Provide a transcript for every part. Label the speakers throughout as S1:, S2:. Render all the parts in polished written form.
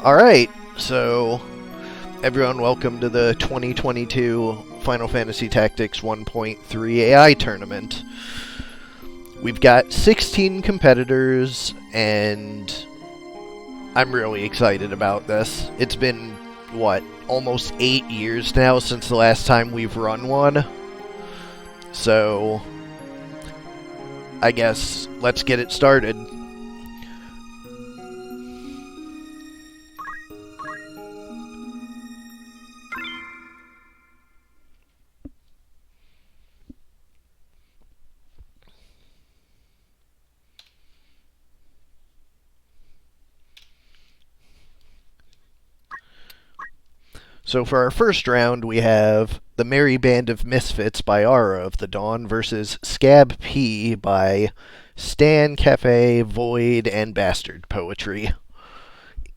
S1: Alright, so everyone welcome to the 2022 Final Fantasy Tactics 1.3 AI tournament. We've got 16 competitors, and I'm really excited about this. It's been, almost 8 years now since the last time we've run one. So, I guess let's get it started. So for our first round, we have The Merry Band of Misfits by Aura of the Dawn versus SKAB-Pee by Stan, Kaffe, Void, and Bastard Poetry.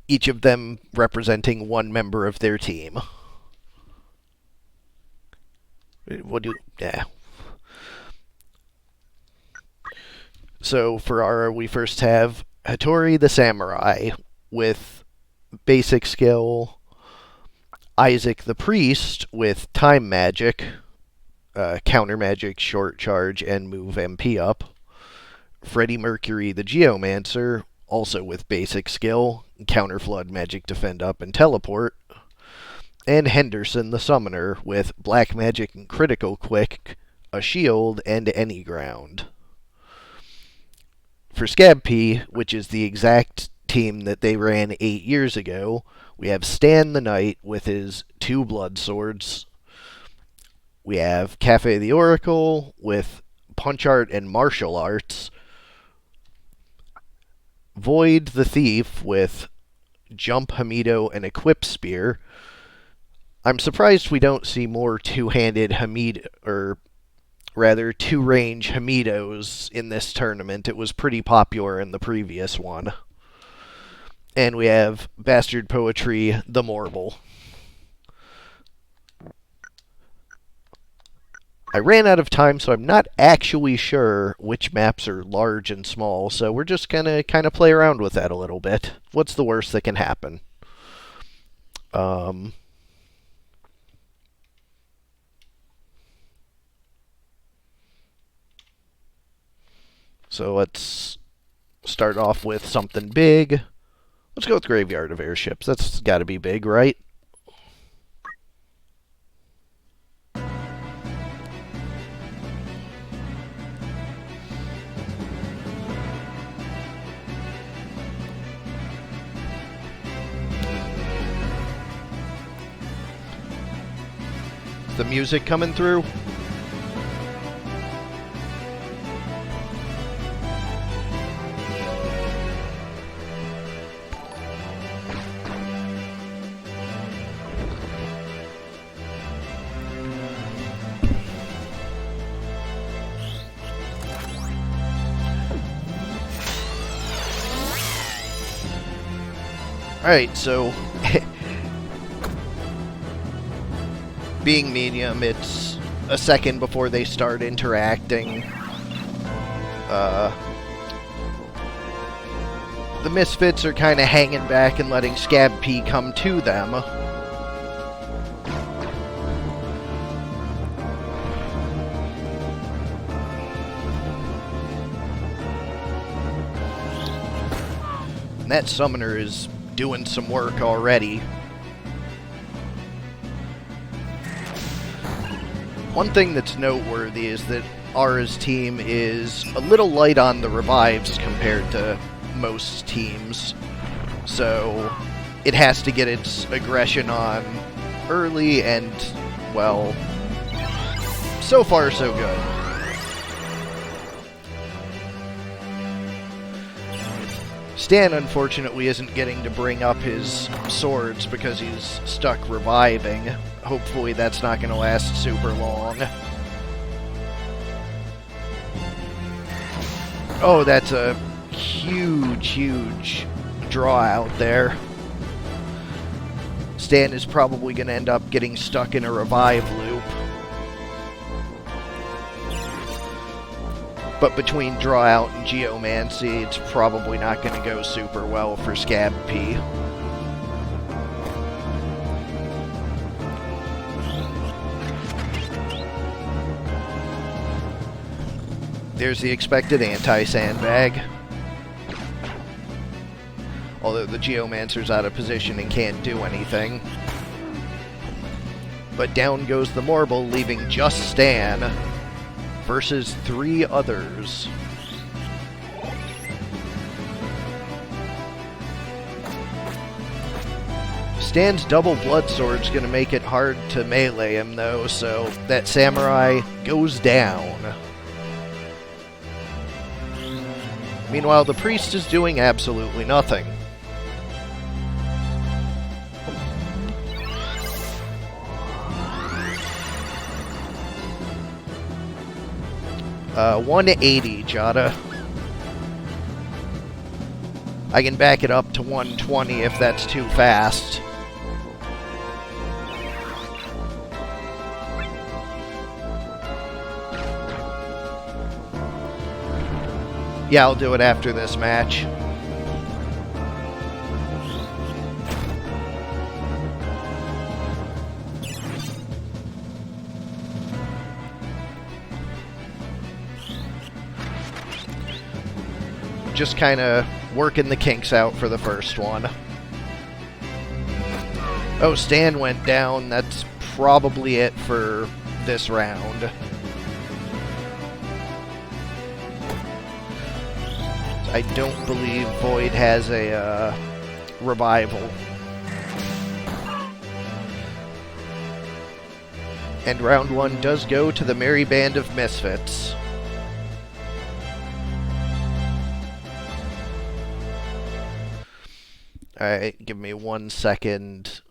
S1: Each of them representing one member of their team. So for Aura, we first have Hattori the Samurai with basic skill, Isaac the Priest with Time Magic, Counter Magic, Short Charge, and Move MP up. Freddie Mercury the Geomancer, also with basic skill, Counter Flood, Magic Defend up, and Teleport. And Henderson the Summoner with Black Magic and Critical Quick, a Shield, and Any Ground. For SKAB-Pee, which is the exact team that they ran 8 years ago, we have Stan the Knight with his 2 Blood Swords. We have Kaffe the Oracle with Punch Art and Martial Arts. Void the Thief with Jump Hamido and Equip Spear. I'm surprised we don't see more two-handed Hamido, or rather two-range Hamidos in this tournament. It was pretty popular in the previous one. And we have Bastard Poetry, the Morble. I ran out of time, so I'm not actually sure which maps are large and small, so we're just going to kind of play around with that a little bit. What's the worst that can happen? So let's start off with something big. Let's go with Graveyard of Airships. That's got to be big, right? The music coming through? Alright, so being medium, it's a second before they start interacting. The Misfits are kind of hanging back and letting SKAB-Pee come to them. And that summoner is doing some work already. One thing that's noteworthy is that Aura's team is a little light on the revives compared to most teams, so it has to get its aggression on early, and, well, so far so good. Stan, unfortunately, isn't getting to bring up his swords because he's stuck reviving. Hopefully that's not going to last super long. Oh, that's a huge draw out there. Stan is probably going to end up getting stuck in a revive loop. But between Draw Out and Geomancy, it's probably not going to go super well for SKAB-Pee. There's the expected anti-sandbag. Although the Geomancer's out of position and can't do anything. But down goes the marble, leaving just Stan versus 3 others. Stan's double blood sword's gonna make it hard to melee him though, so that samurai goes down. Meanwhile, the priest is doing absolutely nothing. Uh, 180, Jada. I can back it up to 120 if that's too fast. Yeah, I'll do it after this match. Just kind of working the kinks out for the first one. Oh, Stan went down. That's probably it for this round. I don't believe Void has a revival. And round 1 does go to the Merry Band of Misfits. Alright, give me 1 second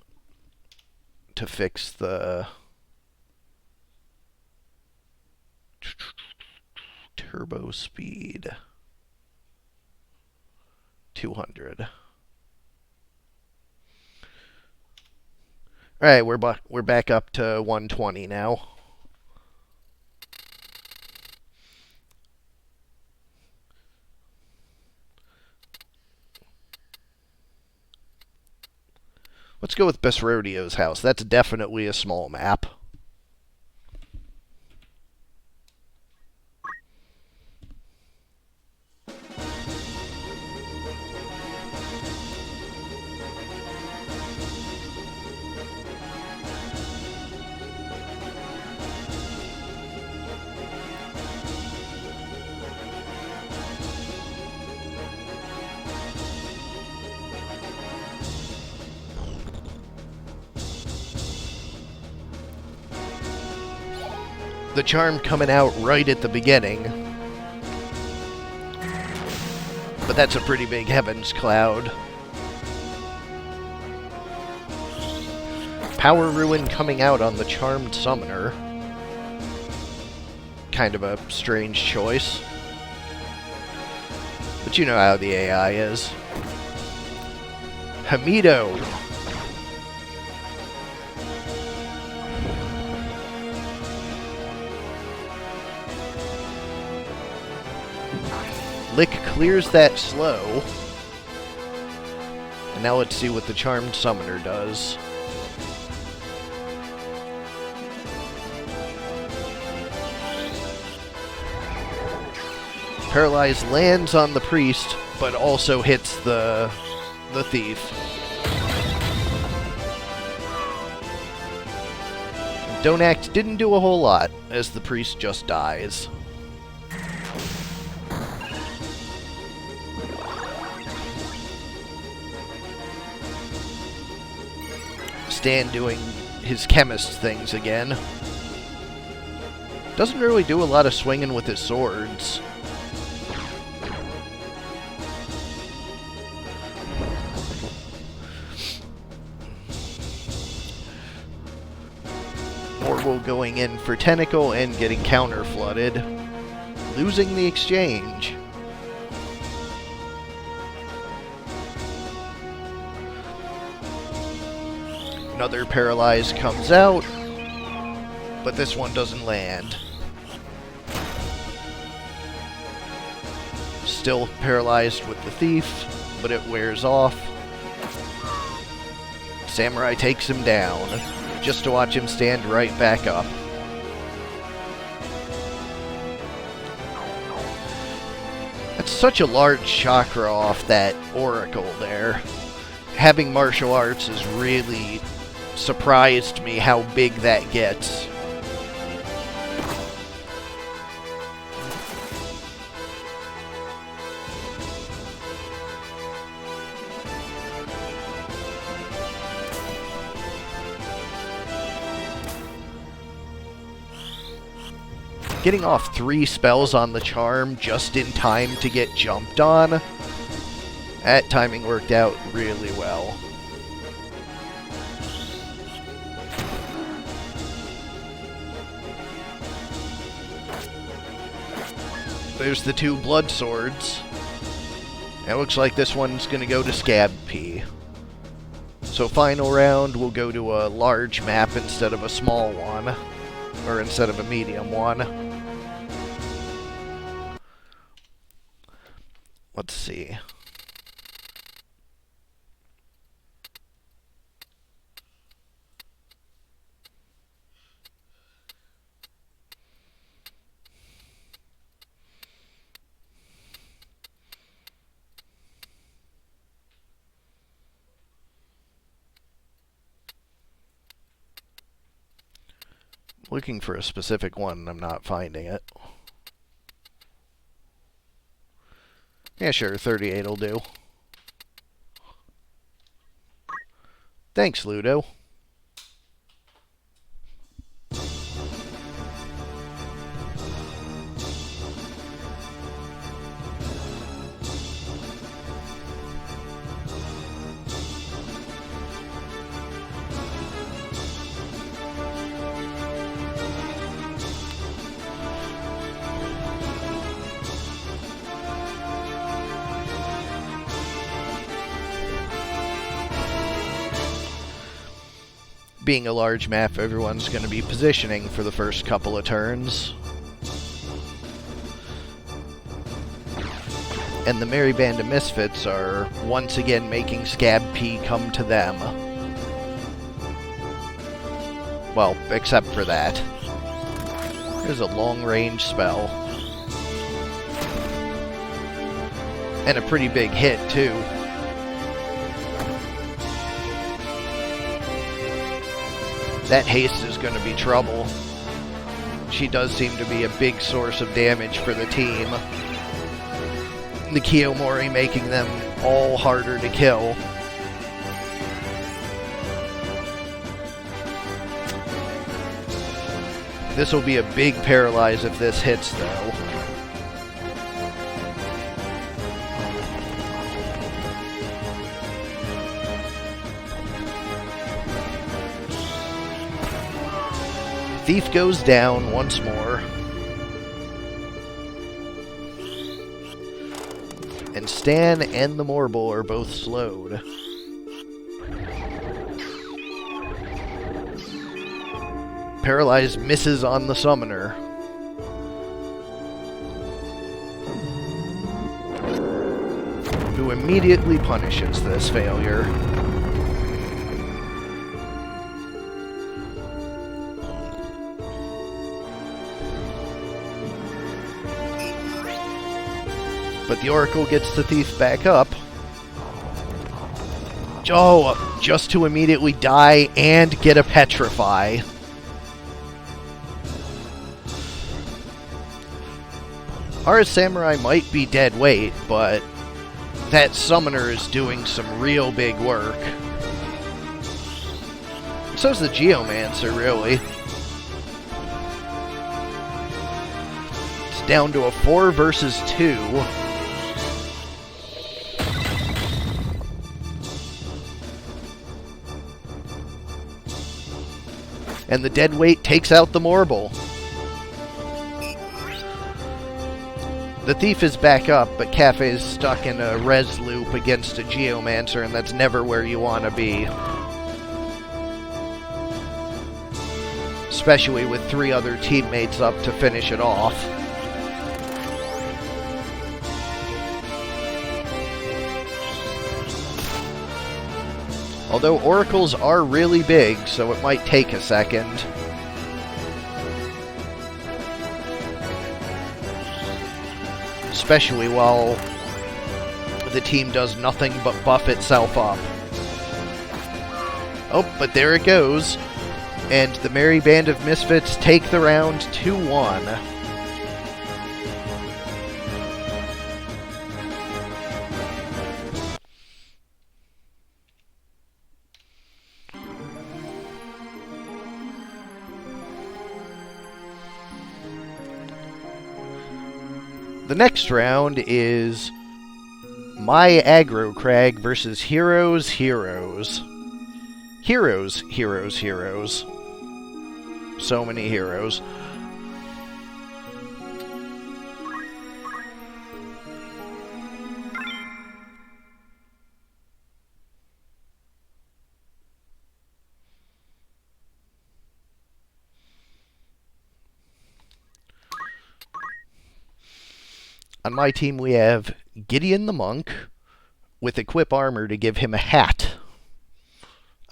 S1: to fix the turbo speed. 200. Alright, we're back up to 120 now. Let's go with Best Rodeo's house. That's definitely a small map. The charm coming out right at the beginning. But that's a pretty big heavens cloud. Power Ruin coming out on the Charmed Summoner. Kind of a strange choice. But you know how the AI is. Hamido. Lick clears that slow. And now let's see what the Charmed Summoner does. Paralyze lands on the priest, but also hits the thief. Don't Act didn't do a whole lot, as the priest just dies. Stan doing his chemist things again. Doesn't really do a lot of swinging with his swords. Orwell going in for Tentacle and getting counter-flooded. Losing the exchange. Another Paralyze comes out, but this one doesn't land. Still paralyzed with the thief, but it wears off. Samurai takes him down, just to watch him stand right back up. such a large chakra off that Oracle there. Having martial arts has really surprised me how big that gets. Getting off 3 spells on the charm just in time to get jumped on, that timing worked out really well. There's the 2 blood swords. It looks like this one's going to go to SKAB-Pee. So final round, we'll go to a large map instead of a small one. Or instead of a medium one. Let's see. Looking for a specific one, and I'm not finding it. Yeah, sure, 38 will do. Thanks, Ludo. Being a large map, everyone's going to be positioning for the first couple of turns. And the Merry Band of Misfits are once again making SKAB-Pee come to them. Well, except for that. There's a long-range spell. And a pretty big hit, too. That haste is going to be trouble. She does seem to be a big source of damage for the team. The Kiyomori making them all harder to kill. This will be a big paralyze if this hits, though. Thief goes down once more. And Stan and the Morble are both slowed. Paralyzed misses on the Summoner. Who immediately punishes this failure. But the Oracle gets the Thief back up. Oh, just to immediately die and get a Petrify. Our Samurai might be dead weight, but that Summoner is doing some real big work. So's the Geomancer, really. It's down to a 4 versus 2. And the deadweight takes out the Morble. The Thief is back up, but Kaffe is stuck in a res loop against a Geomancer, and that's never where you want to be. Especially with 3 other teammates up to finish it off. Although oracles are really big, so it might take a second. especially while the team does nothing but buff itself up. Oh, but there it goes. And the merry band of misfits take the round 2-1. The next round is My Aggro Crag versus Heroes. Heroes. So many heroes. On my team, we have Gideon the Monk with Equip Armor to give him a hat.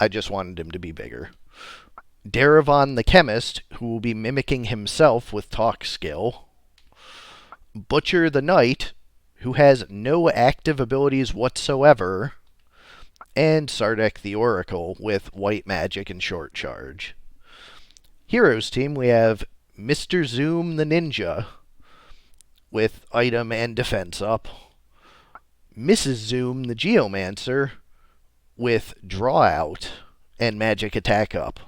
S1: I just wanted him to be bigger. Darevon the Chemist, who will be mimicking himself with Talk skill. Butcher the Knight, who has no active abilities whatsoever. And Sardek the Oracle with White Magic and Short Charge. Heroes team, we have Mr. Zoom the Ninja with item and defense up. Mrs. Zoom the Geomancer with draw out and magic attack up.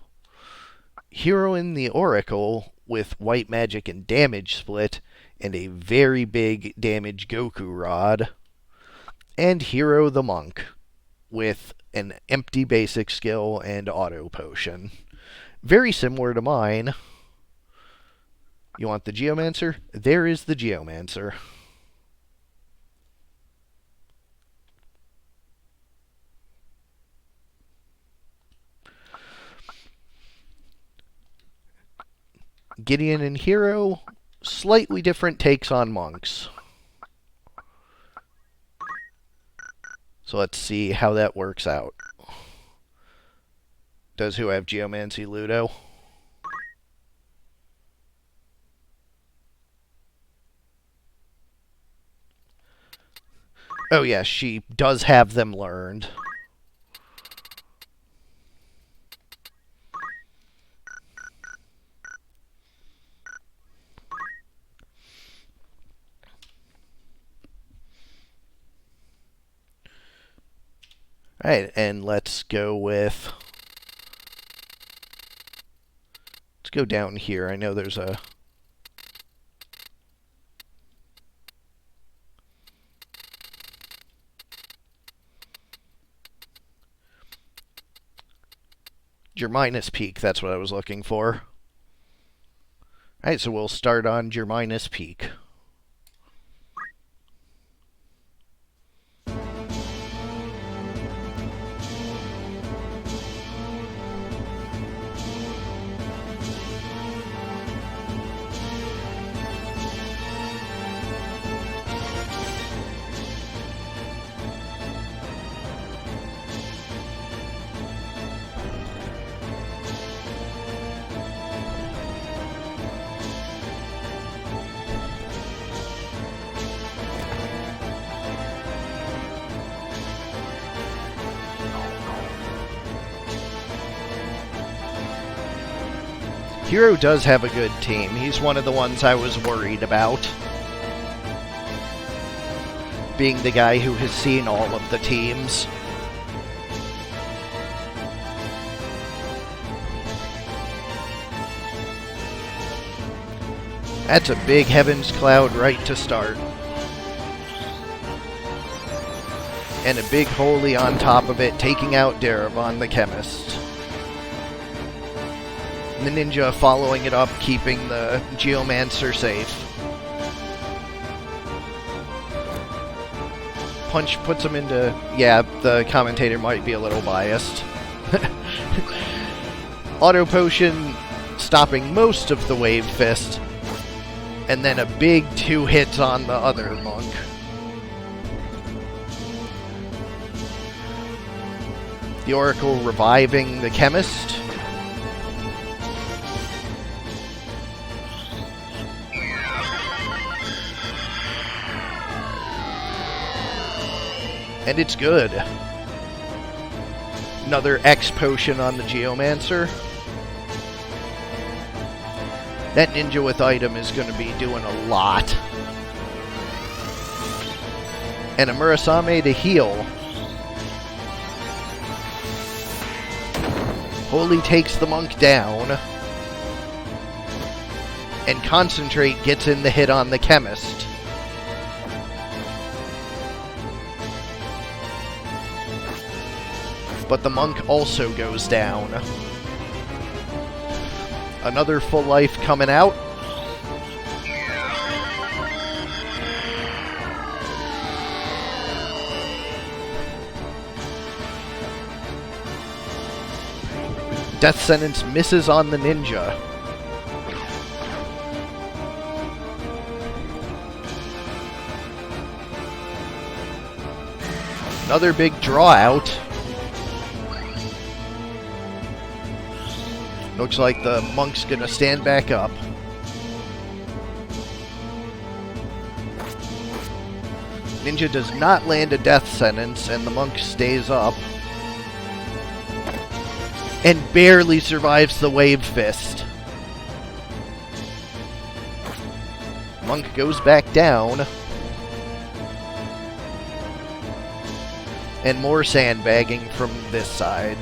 S1: Heroine the Oracle with white magic and damage split and a very big damage Goku rod. And Hero the Monk with an empty basic skill and auto potion. Very similar to mine. You want the Geomancer? There is the Geomancer. Gideon and Hero, slightly different takes on monks. So let's see how that works out. Does who have Geomancy Ludo? Oh yes, she does have them learned. Alright, and let's go down here. I know there's a... Germinus Peak, that's what I was looking for. Alright, so we'll start on Germinus Peak. Hero does have a good team. He's one of the ones I was worried about. Being the guy who has seen all of the teams. That's a big Heaven's Cloud right to start. And a big Holy on top of it, taking out Darevon the Chemist. The Ninja following it up, keeping the Geomancer safe. Punch puts him into... Yeah, the commentator might be a little biased. Auto Potion stopping most of the Wave Fist. And then a big 2 hits on the other monk. The Oracle reviving the Chemist. And it's good. Another X potion on the Geomancer. That ninja with item is going to be doing a lot. And a Murasame to heal. Holy takes the monk down. And Concentrate gets in the hit on the chemist. But the monk also goes down. Another full life coming out. Death Sentence misses on the ninja. Another big draw out. Looks like the monk's gonna stand back up. Ninja does not land a death sentence, and the monk stays up. And barely survives the wave fist. Monk goes back down. And more sandbagging from this side.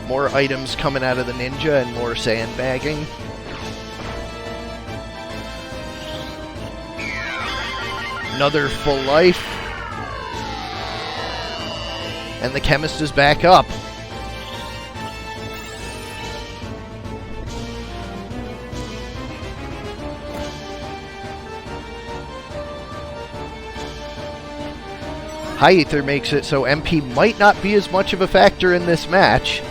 S1: More items coming out of the ninja and more sandbagging. Another full life. And the chemist is back up. High Ether makes it so MP might not be as much of a factor in this match.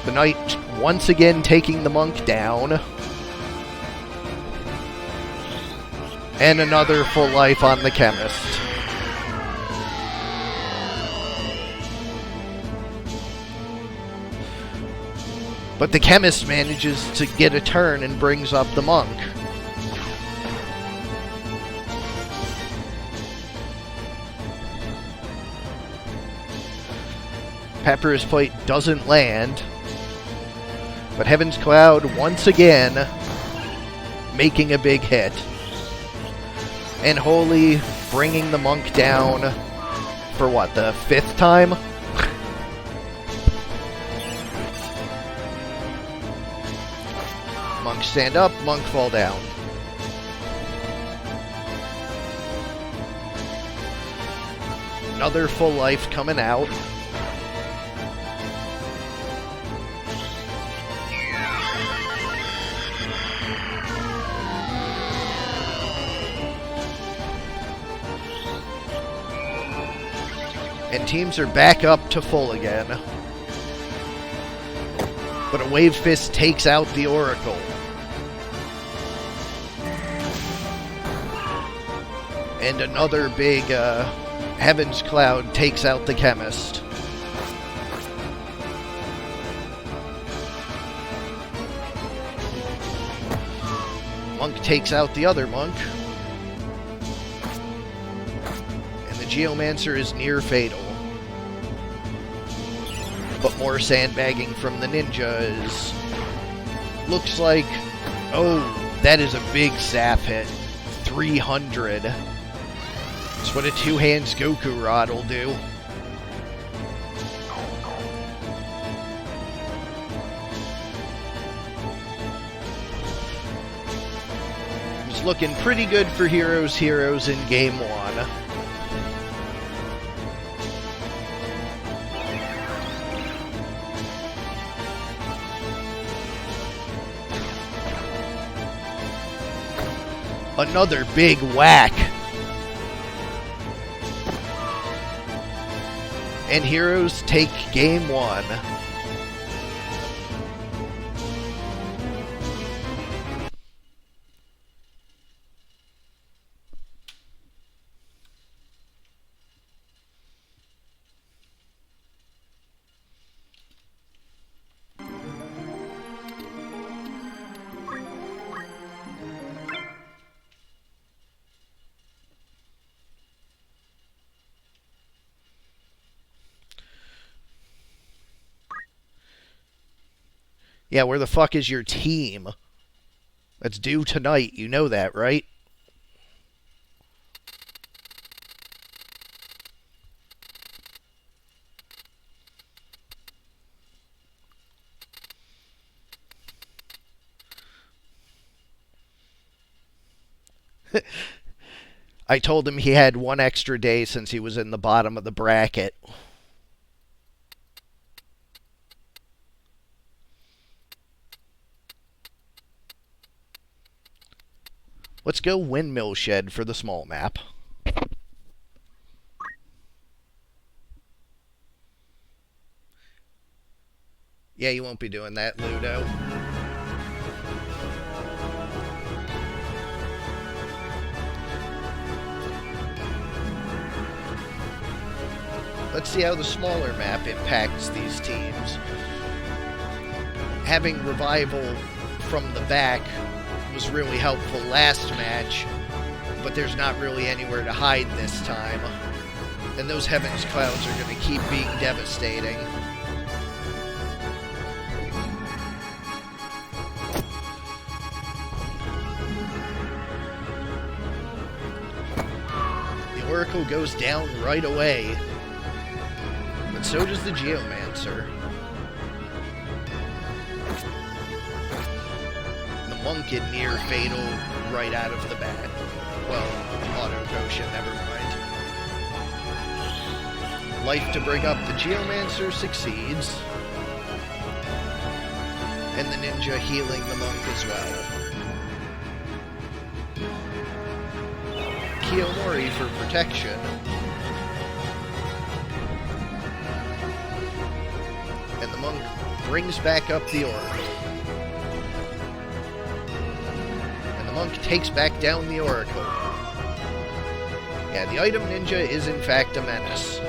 S1: The knight once again taking the monk down. And another full life on the chemist. But the chemist manages to get a turn and brings up the monk. Papyrus Plate doesn't land. But Heaven's Cloud once again making a big hit. And Holy bringing the monk down for what, the 5th time? Monk stand up, monk fall down. Another full life coming out. And teams are back up to full again. But a Wave Fist takes out the Oracle. And another big Heaven's Cloud takes out the Chemist. Monk takes out the other monk. Geomancer is near fatal. But more sandbagging from the ninjas. Looks like... Oh, that is a big zap hit. 300. That's what a two-hands Goku Rod will do. It's looking pretty good for Heroes in Game 1. Another big whack. And Heroes take Game 1. Yeah, where the fuck is your team? That's due tonight. You know that, right? I told him he had one extra day since he was in the bottom of the bracket. Let's go Windmill Shed for the small map. Yeah, you won't be doing that, Ludo. Let's see how the smaller map impacts these teams. Having Revival from the back was really helpful last match, but there's not really anywhere to hide this time. And those Heaven's Clouds are going to keep being devastating. The Oracle goes down right away. But so does the Geomancer. The Monk in near fatal right out of the bat. Well, auto potion, never mind. Life to bring up the Geomancer succeeds. And the Ninja healing the Monk as well. Kiyomori for protection. And the Monk brings back up the Oracle. And the Monk takes back down the Oracle. Yeah, the item ninja is in fact a menace.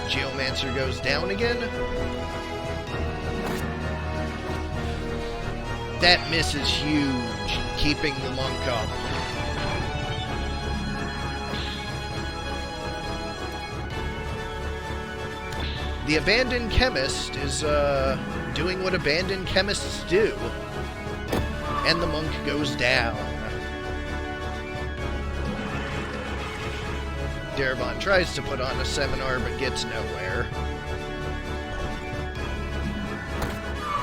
S1: Geomancer goes down again. That miss is huge, keeping the Monk up. The Abandoned Chemist is doing what Abandoned Chemists do. And the Monk goes down. Darabon tries to put on a seminar but gets nowhere.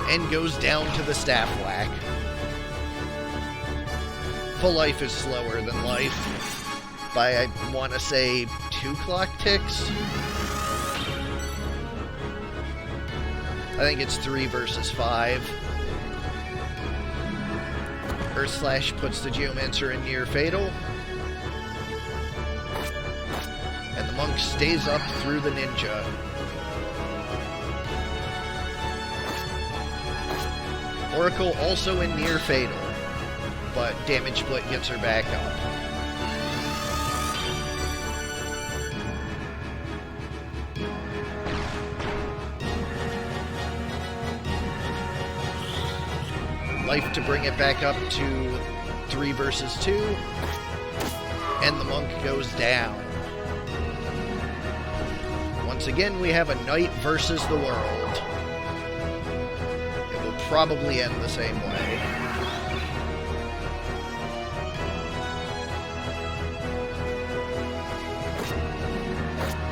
S1: And goes down to the staff whack. Full life is slower than life by, I want to say, 2 clock ticks. I think it's 3 versus 5. Earth Slash puts the Geomancer in near fatal. And the Monk stays up through the Ninja. Oracle also in near fatal, but damage split gets her back up. Life to bring it back up to 3 versus 2, and the Monk goes down. Once again, we have a Knight versus the world. It will probably end the same way.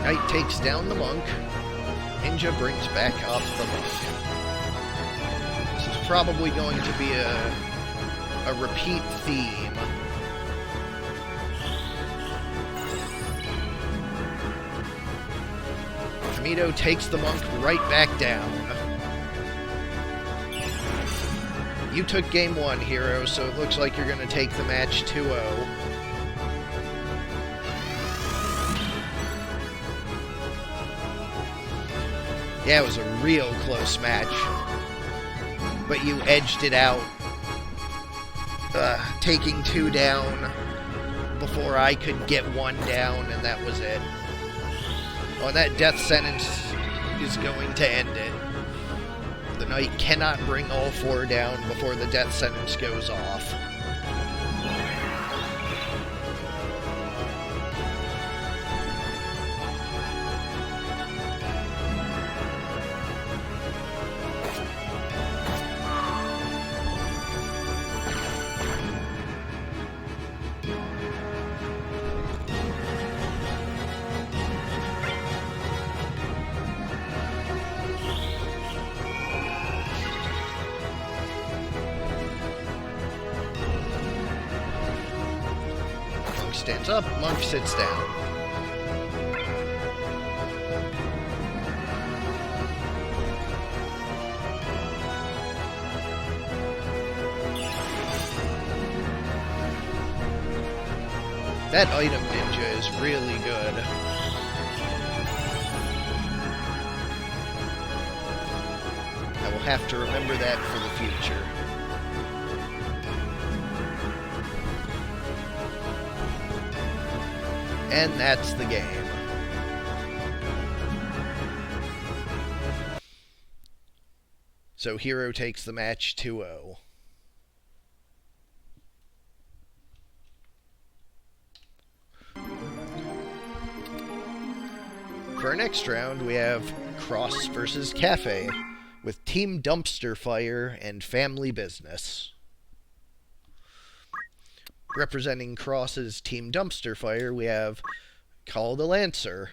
S1: Knight takes down the Monk. Ninja brings back up the Monk. This is probably going to be a repeat theme. Kamito takes the Monk right back down. You took game 1, Hero, so it looks like you're going to take the match 2-0. Yeah, it was a real close match. But you edged it out, taking 2 down before I could get 1 down, and that was it. Oh, and that death sentence is going to end it. The Knight cannot bring all 4 down before the death sentence goes off. stands up, monk sits down. That item ninja is really good. I will have to remember that for the future. And that's the game. So Hero takes the match 2-0. For our next round, we have Cross versus Kaffe, with Team Dumpster Fire and Family Business. Representing Cross's Team Dumpster Fire, we have Call the Lancer.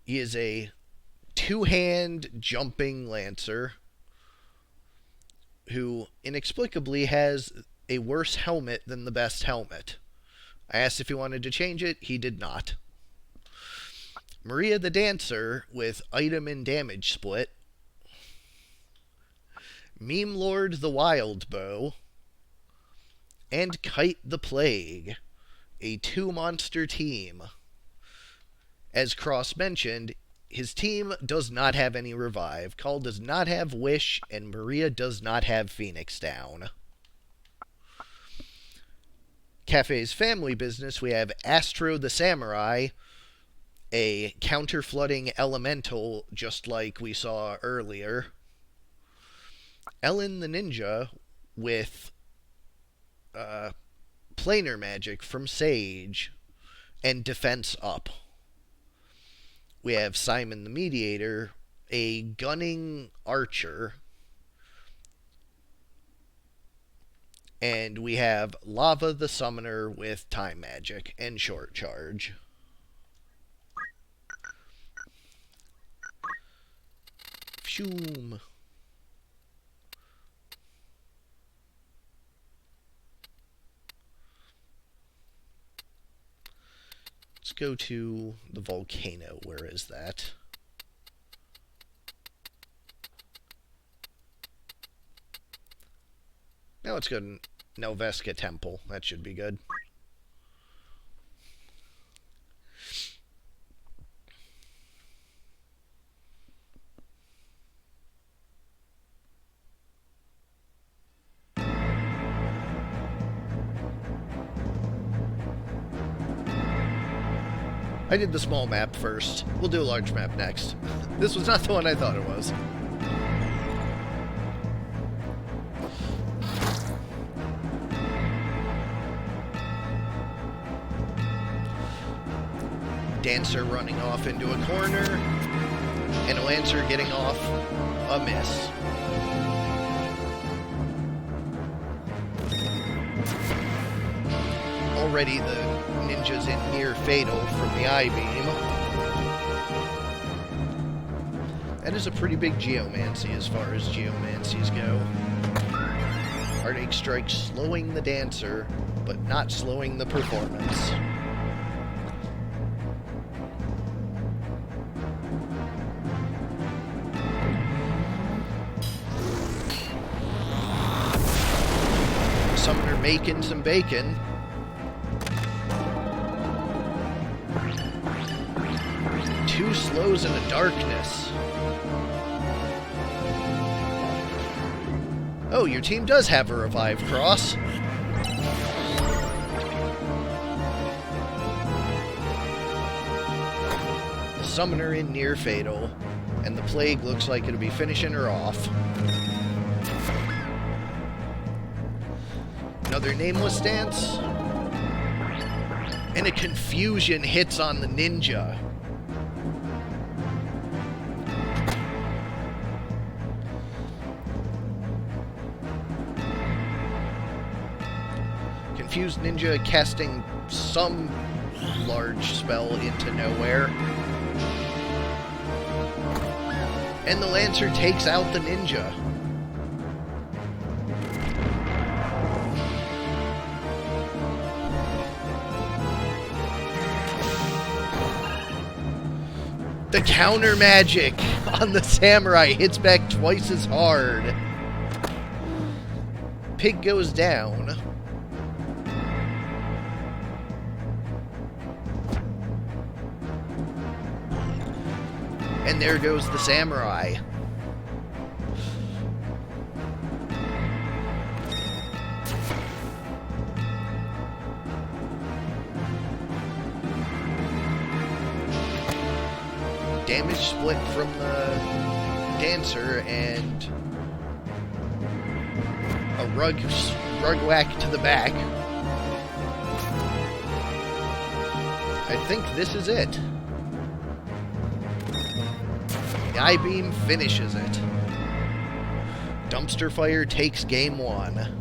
S1: He is a two-hand jumping Lancer who inexplicably has a worse helmet than the best helmet. I asked if he wanted to change it. He did not. Maria the Dancer with item and damage split. Meme Lord the Wild Bow. And Kite the Plague. A two-monster team. As Cross mentioned, his team does not have any revive. Call does not have Wish, and Maria does not have Phoenix Down. Kaffe's Family Business, we have Astro the Samurai, a counter-flooding elemental just like we saw earlier. Ellen the Ninja with planar magic from Sage and defense up. We have Simon the Mediator, a gunning archer. And we have Lava the Summoner with time magic and short charge. Shoom. Let's go to the volcano. Where is that? Now let's go to Nelveska Temple. That should be good. I did the small map first. We'll do a large map next. This was not the one I thought it was. Dancer running off into a corner, and a Lancer getting off a miss. Already the ninja's in near fatal from the I-beam. That is a pretty big geomancy as far as geomancies go. Heartache Strike slowing the Dancer, but not slowing the performance. Summoner making some bacon. Two slows and a darkness. Oh, your team does have a revive, Cross. The Summoner in near fatal, and the Plague looks like it'll be finishing her off. Another nameless dance. And a confusion hits on the ninja. Confused ninja casting some large spell into nowhere. And the Lancer takes out the ninja. The counter magic on the samurai hits back twice as hard. Pig goes down. And there goes the samurai. Damage split from the dancer and a rug whack to the back. I think this is it. The I-beam finishes it. Dumpster fire takes game 1.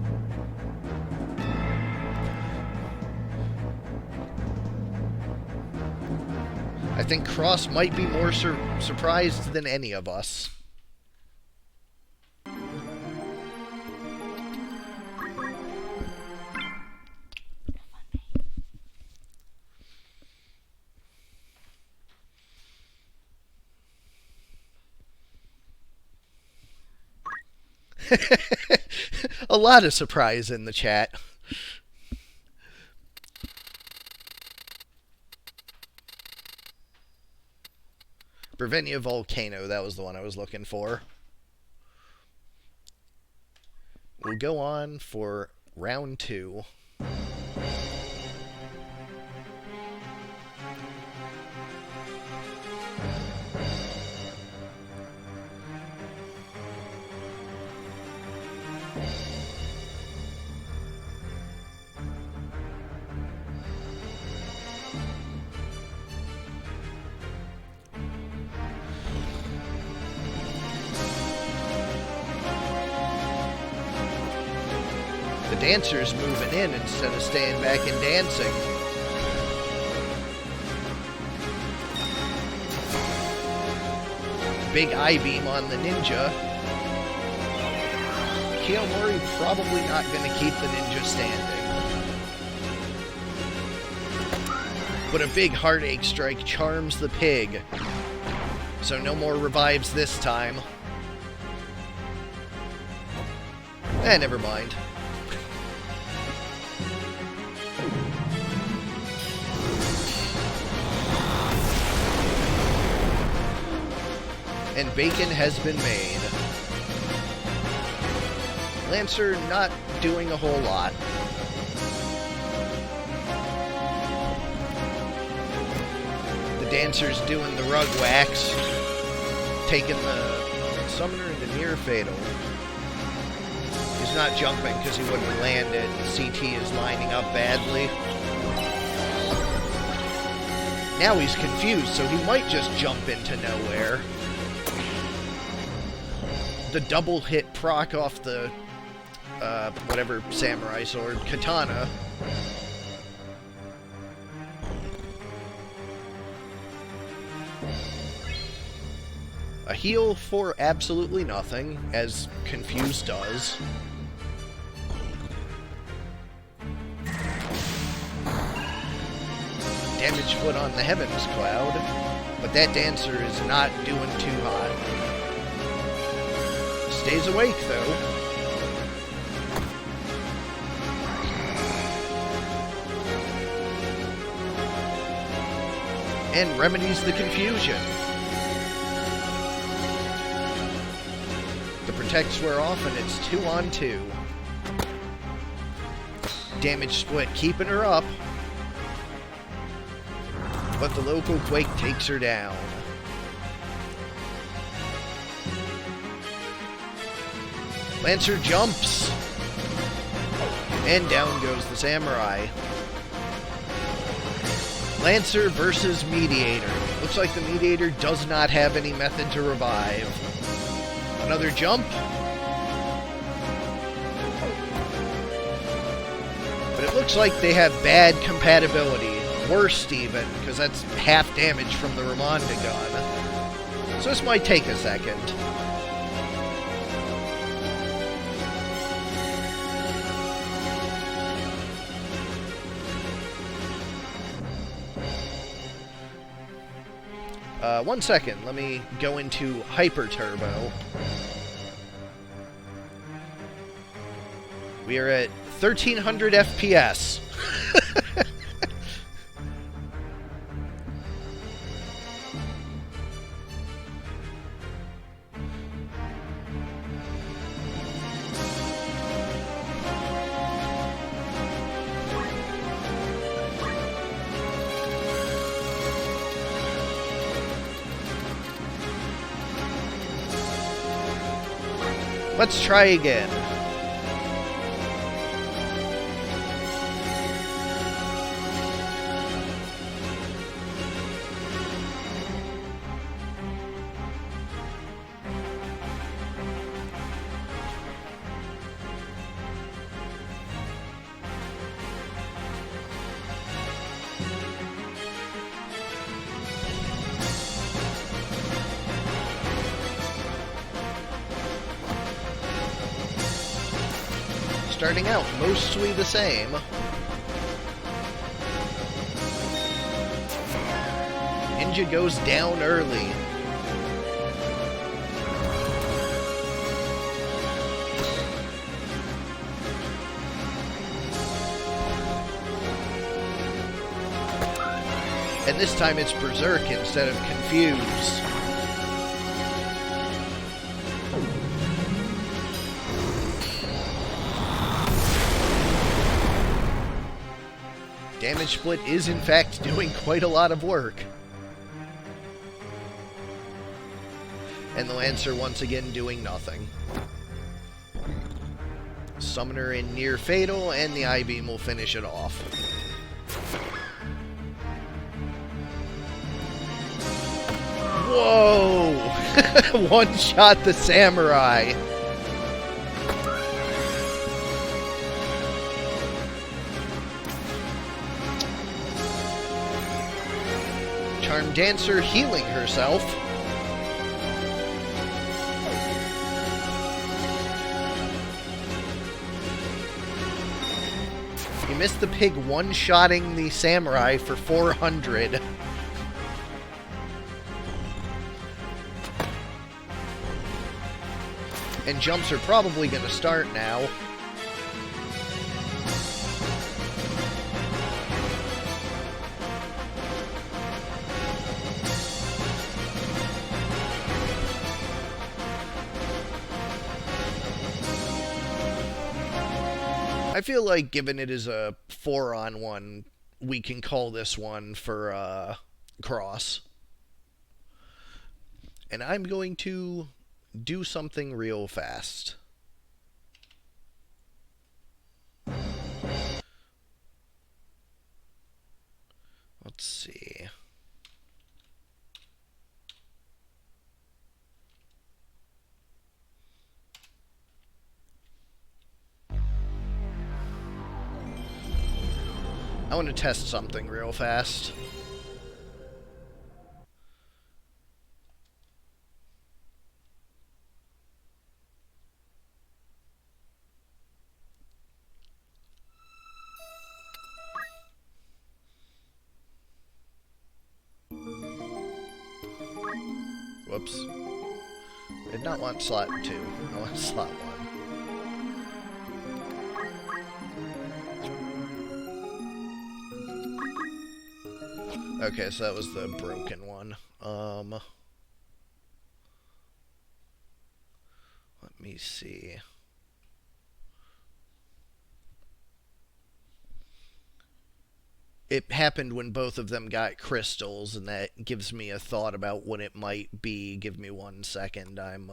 S1: I think Cross might be more surprised than any of us. A lot of surprise in the chat. Brevenia Volcano, that was the one I was looking for. We'll go on for round 2. The dancer's moving in instead of staying back and dancing. Big I-beam on the ninja. Kiyomori probably not going to keep the ninja standing. But a big heartache strike charms the pig. So no more revives this time. Never mind. And bacon has been made. Lancer not doing a whole lot. The dancer's doing the rug wax, taking the summoner into near fatal. He's not jumping because he wouldn't land it. CT is lining up badly. Now he's confused, so he might just jump into nowhere. The double hit proc off the whatever samurai sword, katana. A heal for absolutely nothing, as Confused does. Damage foot on the Heavens Cloud, but that dancer is not doing too hot. Stays awake, though. And remedies the confusion. The protects wear off, and it's 2-on-2. Damage split keeping her up. But the local quake takes her down. Lancer jumps. And down goes the samurai. Lancer versus Mediator. Looks like the Mediator does not have any method to revive. Another jump. But it looks like they have bad compatibility. Worst even, because that's half damage from the Ramonda gun. So this might take a second. 1 second. Let me go into Hyper Turbo. We are at 1300 FPS. Let's try again. Starting out mostly the same. Ninja goes down early. And this time it's Berserk instead of Confuse. Damage split is in fact doing quite a lot of work. And the Lancer once again doing nothing. Summoner in near fatal, and the I-Beam will finish it off. Whoa! One shot the Samurai. Charm Dancer healing herself. You missed the pig one-shotting the Samurai for 400. And jumps are probably going to start now. I feel like, given it is a 4-on-1, we can call this one for cross. And I'm going to do something real fast. Let's see. I want to test something real fast. Whoops. I did not want slot 2. I want slot 1. Okay, so that was the broken one. Let me see. It happened when both of them got crystals, and that gives me a thought about what it might be. Give me 1 second. I'm,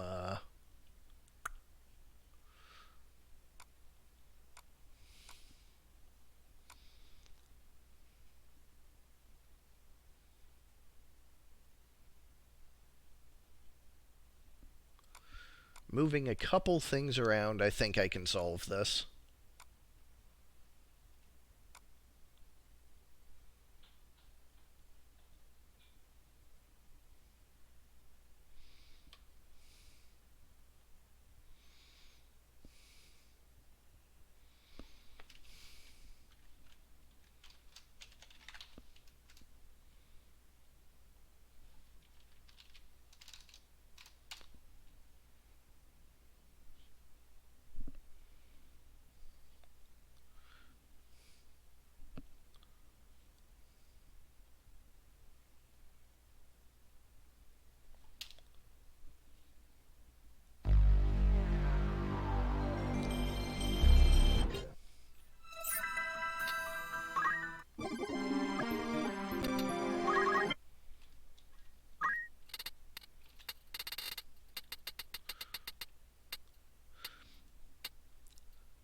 S1: moving a couple things around. I think I can solve this.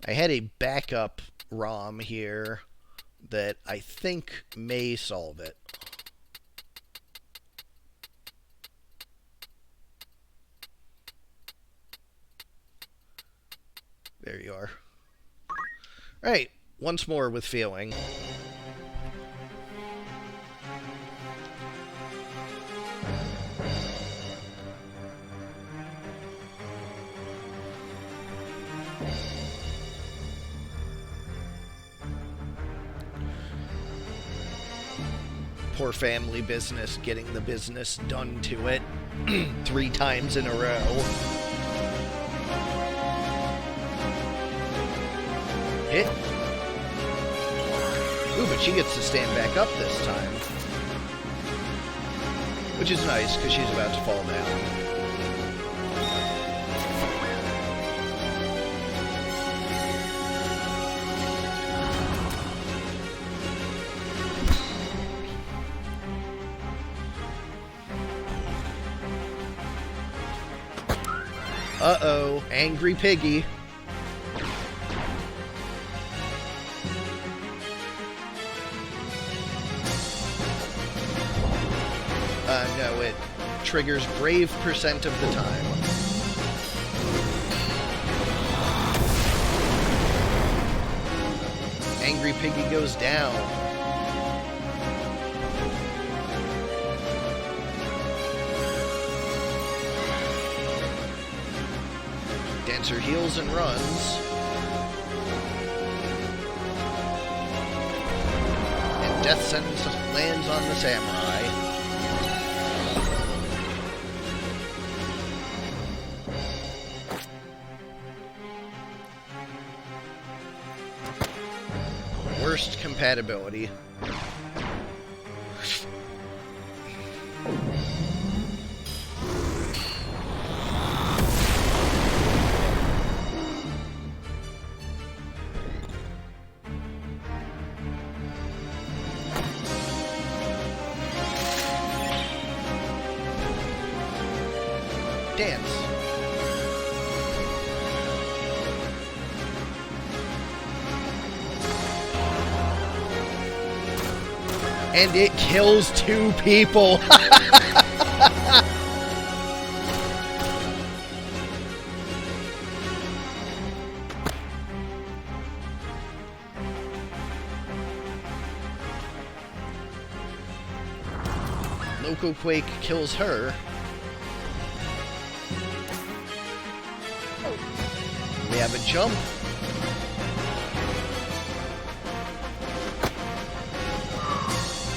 S1: I had a backup ROM here that I think may solve it. There you are. Alright, once more with feeling. Poor family business getting the business done to it 3 times in a row. Hit. Ooh, but she gets to stand back up this time. Which is nice, because she's about to fall down. Uh-oh, angry piggy. No, it triggers brave percent of the time. Angry piggy goes down. Dancer heals and runs. And death sentence lands on the samurai. Worst compatibility. Dance. And it kills 2 people. Local Quake kills her. We have a jump.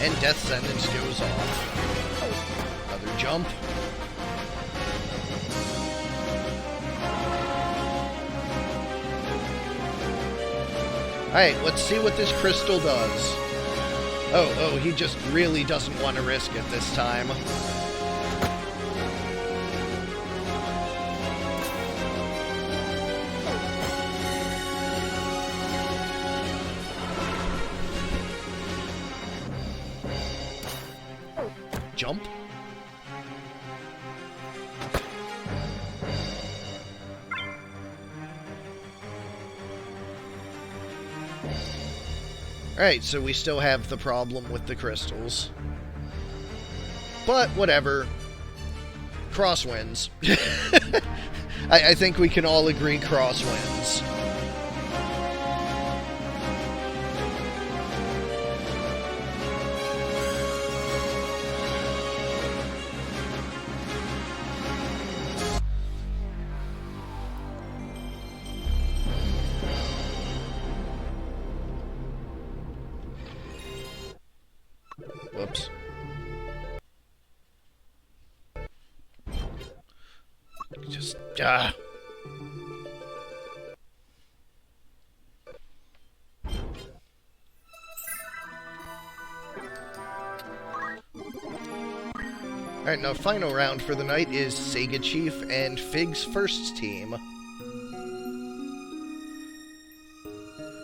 S1: And death sentence goes off. Another jump. Alright, let's see what this crystal does. Oh, he just really doesn't want to risk it this time. Jump. Alright, so we still have the problem with the crystals. But, whatever. Cross wins. I think we can all agree Cross wins. Whoops. Just, Alright, now final round for the night is Sega Chief and Fig's first team.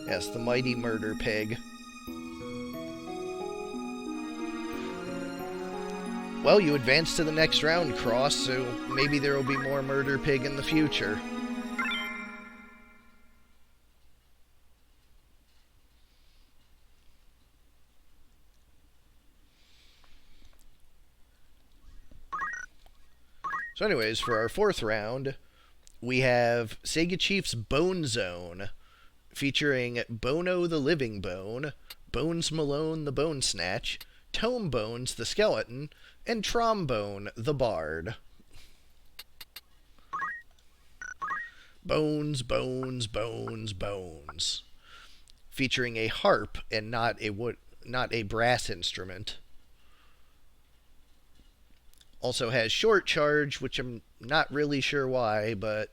S1: Yes, the mighty Murder Pig. Well, you advance to the next round, Cross, so maybe there will be more Murder Pig in the future. So anyways, for our fourth round, we have Sega Chief's Bone Zone, featuring Bono the Living Bone, Bones Malone the Bone Snatch, Tome Bones the Skeleton, and Trombone the Bard. Bones, bones, bones, bones. Featuring a harp and not a brass instrument. Also has Short Charge, which I'm not really sure why, but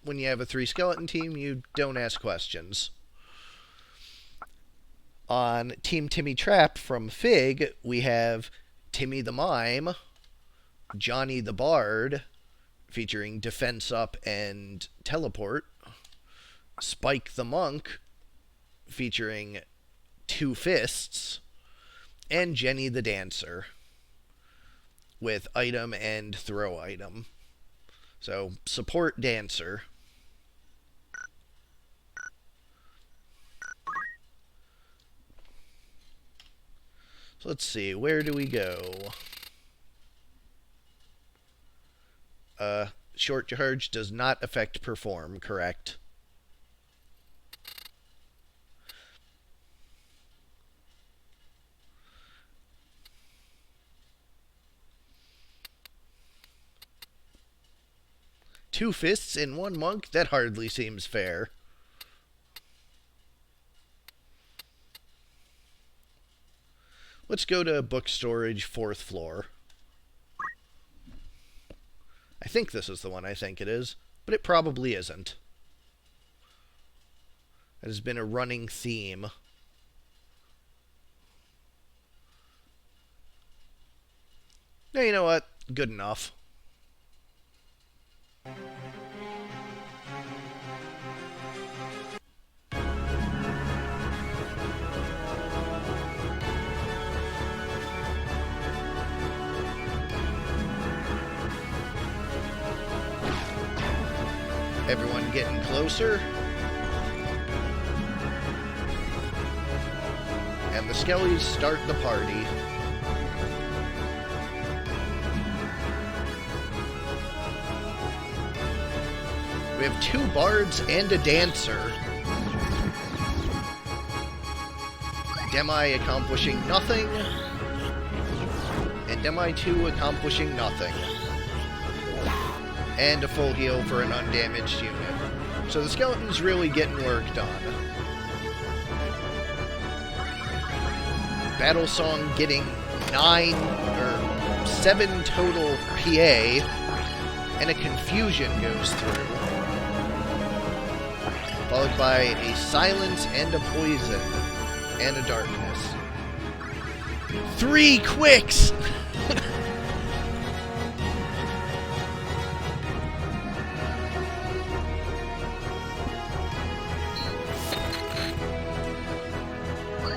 S1: when you have a 3-skeleton team, you don't ask questions. On Team Timmy Trap from Fig, we have Timmy the Mime, Johnny the Bard, featuring Defense Up and Teleport, Spike the Monk, featuring 2 Fists, and Jenny the Dancer, with item and throw item. So, support dancer. So let's see, where do we go? Short Charge does not affect Perform, correct? Two fists in one monk? That hardly seems fair. Let's go to book storage, 4th floor. I think this is the one I think it is, but it probably isn't. It has been a running theme. Now, you know what? Good enough. Everyone getting closer. And the Skellies start the party. We have 2 bards and a dancer. Demi accomplishing nothing. And Demi 2 accomplishing nothing. And a full heal for an undamaged unit. So the skeleton's really getting work done. Battle Song getting 7 total PA, and a confusion goes through. Followed by a silence and a poison, and a darkness. 3 quicks!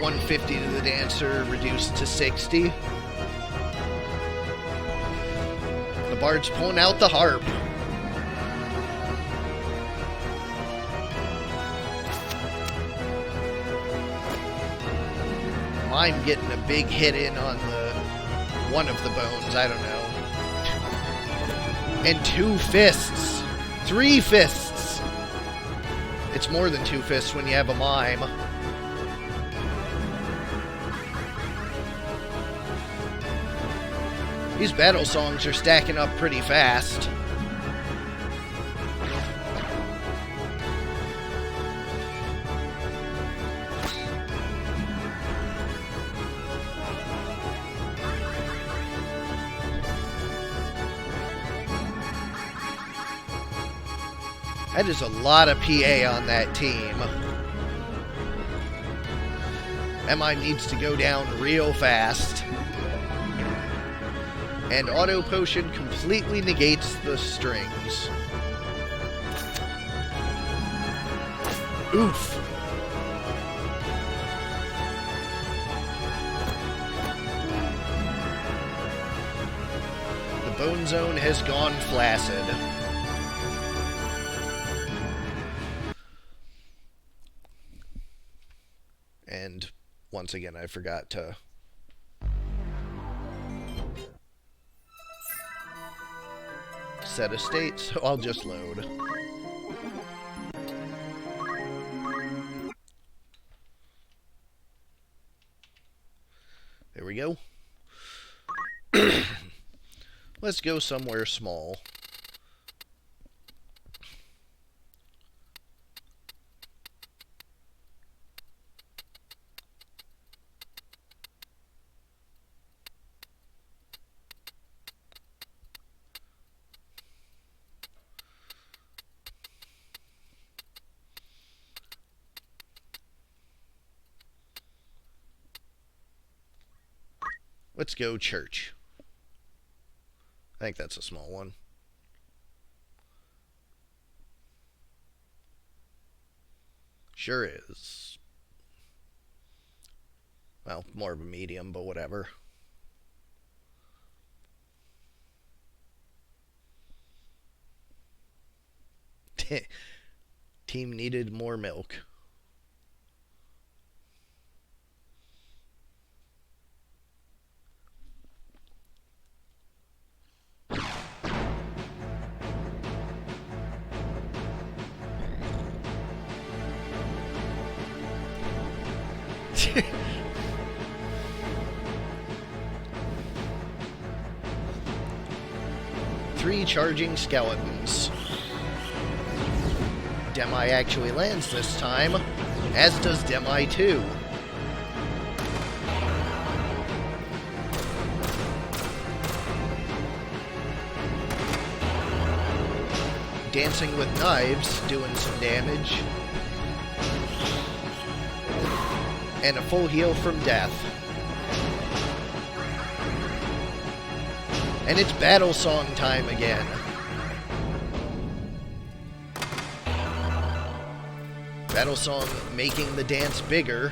S1: $150 to the dancer, reduced to 60. The bard's pulling out the harp. I'm getting a big hit in on one of the bones, I don't know. And 2 fists. 3 fists. It's more than 2 fists when you have a mime. These battle songs are stacking up pretty fast. That is a lot of PA on that team. MI needs to go down real fast. And Auto Potion completely negates the strings. Oof. The Bone Zone has gone flaccid. And once again, I forgot to... set a state, so I'll just load. There we go. Let's go somewhere small. Let's go church. I think that's a small one. Sure is. Well, more of a medium, but whatever. Team needed more milk. Three charging skeletons. Demi actually lands this time, as does Demi 2. Dancing with knives, doing some damage. And a full heal from death. And it's battle song time again. Battle song making the dance bigger.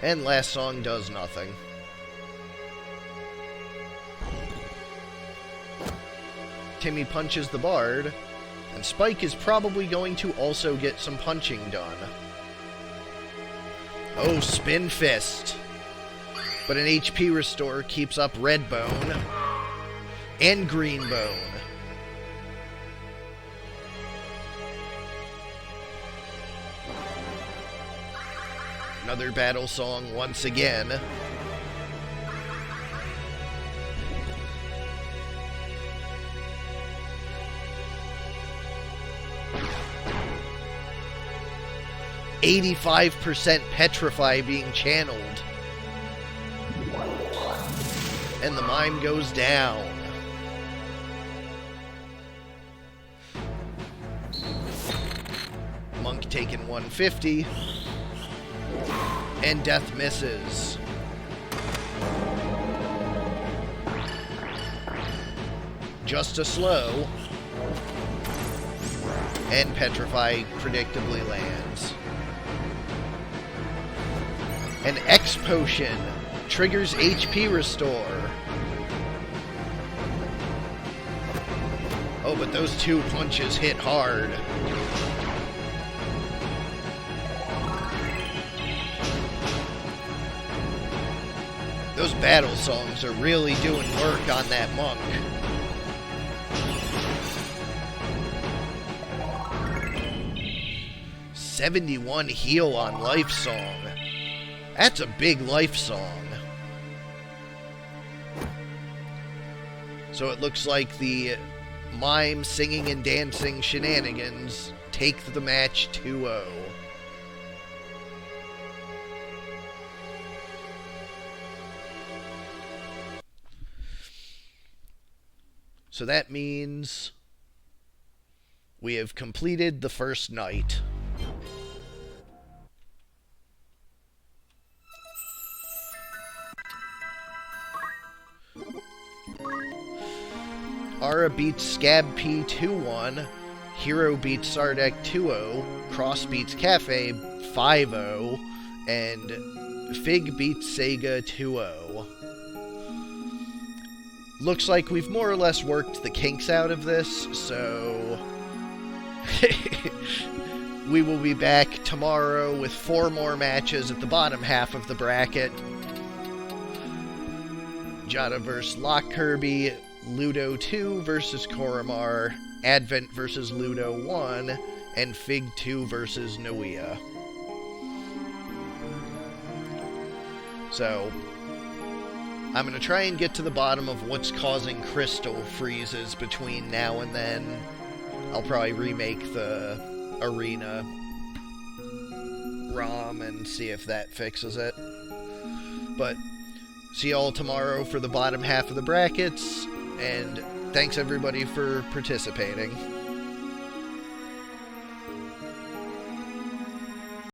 S1: And last song does nothing. Timmy punches the bard, and Spike is probably going to also get some punching done. Oh, spin fist. But an HP restore keeps up red bone and green bone. Another battle song once again. %85 petrify being channeled. And the mime goes down. Monk taking 150. And death misses. Just a slow. And petrify predictably lands. An X potion triggers HP restore. Oh, but those two punches hit hard. Those battle songs are really doing work on that monk. $71 heal on life song. That's a big life song. So it looks like the mime singing and dancing shenanigans take the match 2-0. So that means we have completed the first night. Ara beats SKAB-Pee 2-1, Hero beats Sardek 2-0, Cross beats Kaffe 5-0, and Fig beats Sega 2-0. Looks like we've more or less worked the kinks out of this, so We will be back tomorrow with 4 more matches at the bottom half of the bracket. Jada vs. Lock Kirby, Ludo 2 versus Koromar, Advent versus Ludo 1, and Fig 2 versus Noia. So, I'm going to try and get to the bottom of what's causing crystal freezes between now and then. I'll probably remake the arena ROM and see if that fixes it. But see y'all tomorrow for the bottom half of the brackets, and thanks everybody for participating.